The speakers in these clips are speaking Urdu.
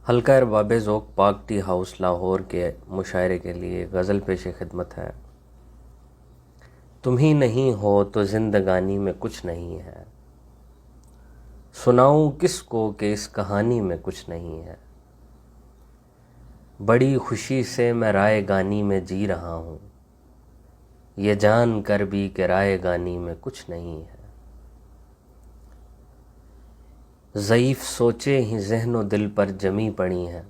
حلقہ ارباب ذوق پاک ٹی ہاؤس لاہور کے مشاعرے کے لیے غزل پیش خدمت ہے۔ تم ہی نہیں ہو تو زندگانی میں کچھ نہیں ہے، سناؤں کس کو کہ اس کہانی میں کچھ نہیں ہے۔ بڑی خوشی سے میں رائے گانی میں جی رہا ہوں، یہ جان کر بھی کہ رائے گانی میں کچھ نہیں ہے۔ ضعیف سوچیں ہی ذہن و دل پر جمی پڑی ہیں،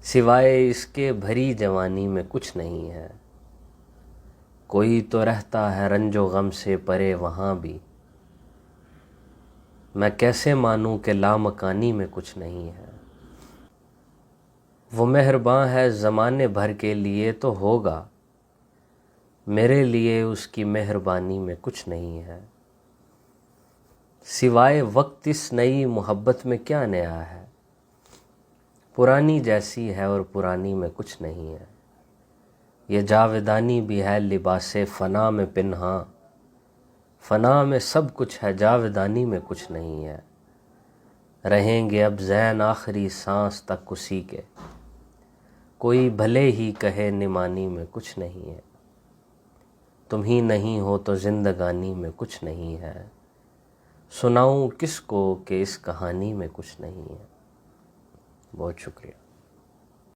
سوائے اس کے بھری جوانی میں کچھ نہیں ہے۔ کوئی تو رہتا ہے رنج و غم سے پرے وہاں بھی، میں کیسے مانوں کہ لامکانی میں کچھ نہیں ہے۔ وہ مہرباں ہے زمانے بھر کے لیے تو ہوگا، میرے لیے اس کی مہربانی میں کچھ نہیں ہے۔ سوائے وقت اس نئی محبت میں کیا نیا ہے، پرانی جیسی ہے اور پرانی میں کچھ نہیں ہے۔ یہ جاودانی بھی ہے لباس فنا میں پنہاں، فنا میں سب کچھ ہے جاودانی میں کچھ نہیں ہے۔ رہیں گے اب زین آخری سانس تک اسی کے، کوئی بھلے ہی کہے نمانی میں کچھ نہیں ہے۔ تم ہی نہیں ہو تو زندگانی میں کچھ نہیں ہے، سناؤں کس کو کہ اس کہانی میں کچھ نہیں ہے۔ بہت شکریہ۔